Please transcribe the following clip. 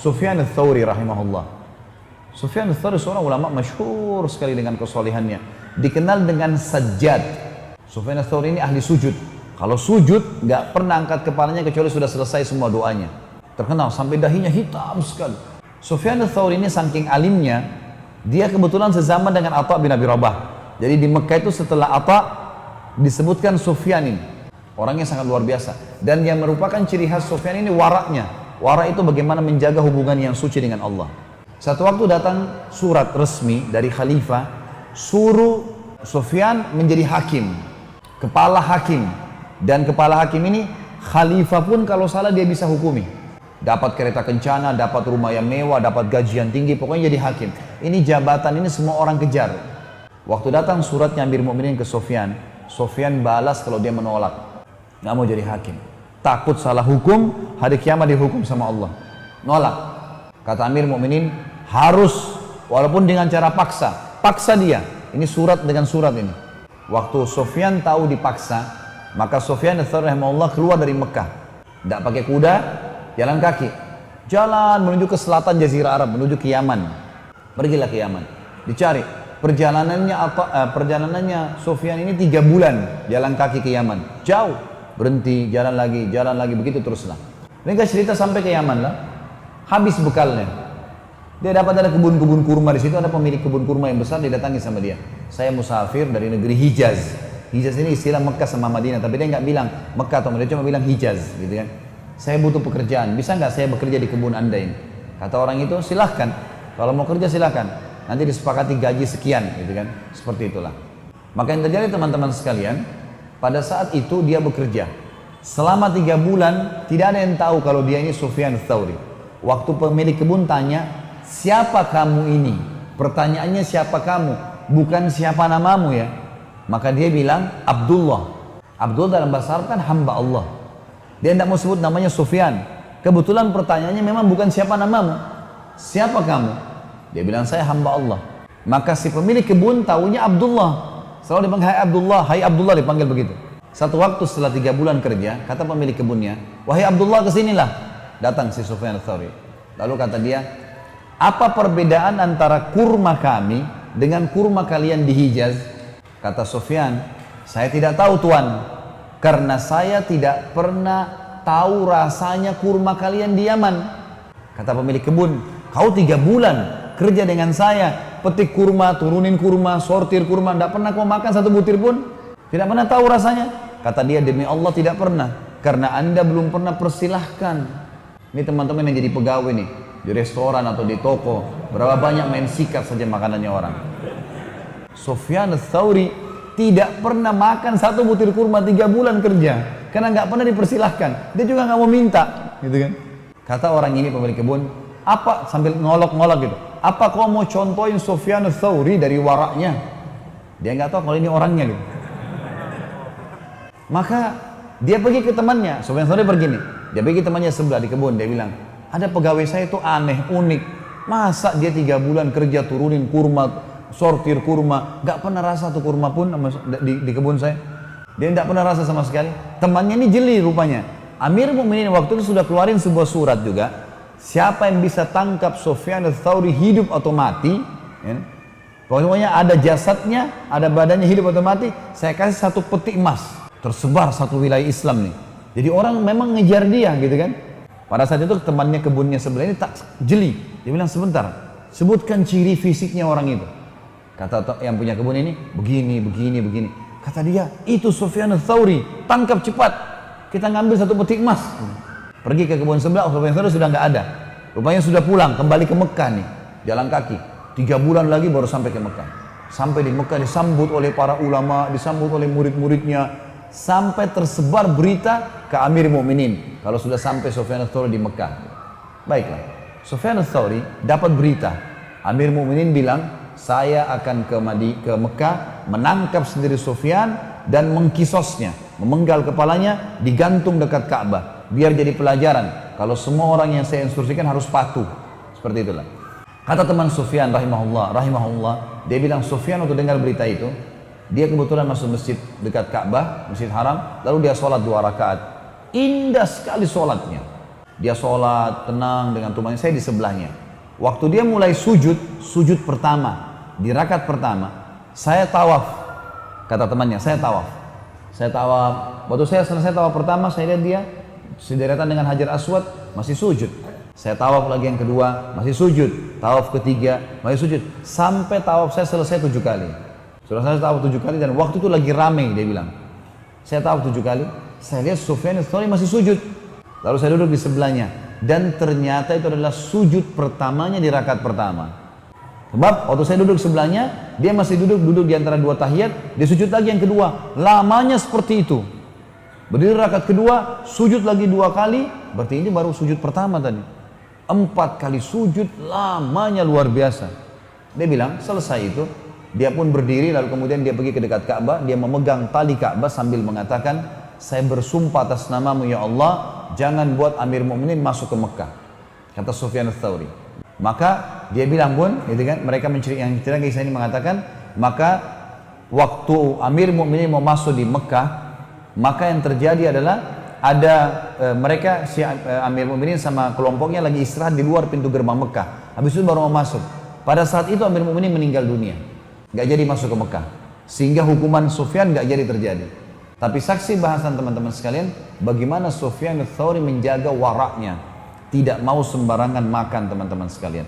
Sufyan ats-Tsauri rahimahullah. Sufyan ats-Tsauri seorang ulama masyhur sekali dengan kesolehannya. Dikenal dengan Sajjad. Sufyan ats-Tsauri ini ahli sujud. Kalau sujud, nggak pernah angkat kepalanya kecuali sudah selesai semua doanya. Terkenal sampai dahinya hitam sekali. Sufyan ats-Tsauri ini saking alimnya, dia kebetulan sezaman dengan Atha bin Abi Rabah. Jadi di Mekah itu setelah Atha disebutkan Sufyan ini. Orangnya sangat luar biasa. Dan yang merupakan ciri khas Sufyan ini waraknya. Wara itu bagaimana menjaga hubungan yang suci dengan Allah. Satu waktu datang surat resmi dari khalifah, suruh Sufyan menjadi hakim, kepala hakim. Dan kepala hakim ini, khalifah pun kalau salah dia bisa hukumi. Dapat kereta kencana, dapat rumah yang mewah, dapat gaji yang tinggi, pokoknya jadi hakim. Ini jabatan ini semua orang kejar. Waktu datang suratnya Amir Mukminin ke Sufyan, Sufyan balas kalau dia menolak, nggak mau jadi hakim. Takut salah hukum, hari kiamat dihukum sama Allah. Nolak. Kata Amir Mukminin, harus walaupun dengan cara paksa. Paksa dia. Ini surat dengan surat ini. Waktu Sufyan tahu dipaksa, maka Sufyan ats-Tsauri rahimahullah keluar dari Mekah. Tidak pakai kuda, jalan kaki. Jalan menuju ke selatan Jazirah Arab, menuju ke Yaman. Pergilah ke Yaman. Dicari. Perjalanannya Sufyan ini 3 bulan jalan kaki ke Yaman. Jauh. Berhenti, jalan lagi, begitu teruslah. Mereka cerita sampai ke Yaman lah, habis bekalnya. Dia dapat ada kebun-kebun kurma di situ, ada pemilik kebun kurma yang besar, dia datangi sama dia. Saya musafir dari negeri Hijaz. Hijaz ini istilah Mekah sama Madinah, tapi dia nggak bilang Mekah atau Madinah, cuma bilang Hijaz, gitu kan. Saya butuh pekerjaan, bisa nggak saya bekerja di kebun anda ini? Kata orang itu, silahkan. Kalau mau kerja silahkan. Nanti disepakati gaji sekian, gitu kan. Seperti itulah. Maka yang terjadi teman-teman sekalian, pada saat itu dia bekerja. Selama 3 bulan tidak ada yang tahu kalau dia ini Sufyan ats-Tsauri. Waktu pemilik kebun tanya, siapa kamu ini? Pertanyaannya siapa kamu? Bukan siapa namamu ya. Maka dia bilang Abdullah. Abdullah dalam bahasa Arab kan hamba Allah. Dia tidak mau sebut namanya Sufyan. Kebetulan pertanyaannya memang bukan siapa namamu. Siapa kamu? Dia bilang saya hamba Allah. Maka si pemilik kebun tahunya Abdullah. Selalu dipanggil hai Abdullah dipanggil begitu. Satu waktu setelah 3 bulan kerja, kata pemilik kebunnya, wahai Abdullah kesinilah. Datang si Sufyan ats-Tsauri. Lalu kata dia, apa perbedaan antara kurma kami dengan kurma kalian di Hijaz? Kata Sufyan, saya tidak tahu tuan, karena saya tidak pernah tahu rasanya kurma kalian di Yaman. Kata pemilik kebun, kau 3 bulan kerja dengan saya, petik kurma, turunin kurma, sortir kurma, tidak pernah kau makan satu butir pun? Tidak pernah tahu rasanya? Kata dia, demi Allah tidak pernah, karena anda belum pernah persilahkan. Ini teman-teman yang jadi pegawai nih, di restoran atau di toko, berapa banyak main sikat saja makanannya orang. Sufyan ats-Tsauri tidak pernah makan satu butir kurma 3 bulan kerja, karena nggak pernah dipersilahkan. Dia juga nggak mau minta, gitu kan? Kata orang ini pemilik kebun, apa sambil ngolok-ngolok gitu, apa kau mau contohin Sufyan ats-Tsauri dari waraknya? Dia nggak tahu kalau ini orangnya gitu. Maka dia pergi ke temannya, Sufyan ats-Tsauri pergi nih. Dia pergi ke temannya sebelah di kebun, dia bilang, ada pegawai saya itu aneh, unik. Masa dia 3 bulan kerja turunin kurma, sortir kurma, nggak pernah rasa tuh kurma pun di kebun saya. Dia nggak pernah rasa sama sekali. Temannya ini jeli rupanya. Amir Mukminin waktu itu sudah keluarin sebuah surat juga. Siapa yang bisa tangkap Sufyan ats-Tsauri hidup atau mati, ya, pokoknya ada jasadnya, ada badannya hidup atau mati, saya kasih 1 peti emas. Tersebar satu wilayah Islam nih. Jadi orang memang ngejar dia gitu kan. Pada saat itu temannya kebunnya sebelah ini tak jeli. Dia bilang sebentar, sebutkan ciri fisiknya orang itu. Kata yang punya kebun ini, begini. Kata dia, itu Sufyan ats-Tsauri, tangkap cepat. Kita ngambil 1 peti emas. Pergi ke kebun sebelah, Sufyan ats-Tsauri sudah nggak ada. Rupanya sudah pulang, kembali ke Mekah nih, jalan kaki. 3 bulan lagi baru sampai ke Mekah. Sampai di Mekah disambut oleh para ulama, disambut oleh murid-muridnya. Sampai tersebar berita ke Amir Mukminin kalau sudah sampai Sufyan ats-Tsauri di Mekah. Baiklah, Sufyan ats-Tsauri dapat berita. Amir Mukminin bilang, saya akan ke Mekah, menangkap sendiri Sufyan dan mengkisosnya, memenggal kepalanya, digantung dekat Ka'bah, biar jadi pelajaran. Kalau semua orang yang saya instruksikan harus patuh. Seperti itulah. Kata teman Sufyan rahimahullah, dia bilang Sufyan waktu dengar berita itu, dia kebetulan masuk masjid dekat Ka'bah, Masjid Haram, lalu dia sholat 2 rakaat. Indah sekali sholatnya. Dia sholat, tenang dengan tumannya, saya di sebelahnya. Waktu dia mulai sujud pertama, di rakaat pertama, saya tawaf. Kata temannya, saya tawaf. Saya tawaf. Waktu saya selesai tawaf pertama, saya lihat dia sederetan dengan Hajar Aswad, masih sujud. Saya tawaf lagi yang kedua, masih sujud. Tawaf ketiga, masih sujud. Sampai tawaf saya selesai 7 kali. Sudah saya tawaf 7 kali dan waktu itu lagi rame, dia bilang. Saya tawaf 7 kali, saya lihat Sufyan Ats-Tsauri masih sujud. Lalu saya duduk di sebelahnya. Dan ternyata itu adalah sujud pertamanya di rakaat pertama. Sebab waktu saya duduk sebelahnya, dia masih duduk di antara 2 tahiyat, dia sujud lagi yang kedua. Lamanya seperti itu. Berdiri rakaat kedua, sujud lagi 2 kali, berarti ini baru sujud pertama tadi. 4 kali sujud, lamanya luar biasa. Dia bilang, selesai itu, dia pun berdiri, lalu kemudian dia pergi ke dekat Ka'bah, dia memegang tali Ka'bah sambil mengatakan, saya bersumpah atas namamu ya Allah, jangan buat Amir Mukminin masuk ke Mekah. Kata Sufyan Ats-Tsauri. Maka dia bilang pun, gitu kan, mereka yang cerita kisah ini mengatakan, maka waktu Amir Mukminin mau masuk di Mekah, maka yang terjadi adalah ada mereka si Amir Mukminin sama kelompoknya lagi istirahat di luar pintu gerbang Mekah. Habis itu baru mau masuk. Pada saat itu Amir Mukminin meninggal dunia, nggak jadi masuk ke Mekah, sehingga hukuman Sufyan nggak jadi terjadi. Tapi saksi bahasan teman-teman sekalian, bagaimana Sufyan Ats-Tsauri menjaga waraknya. Tidak mau sembarangan makan teman-teman sekalian.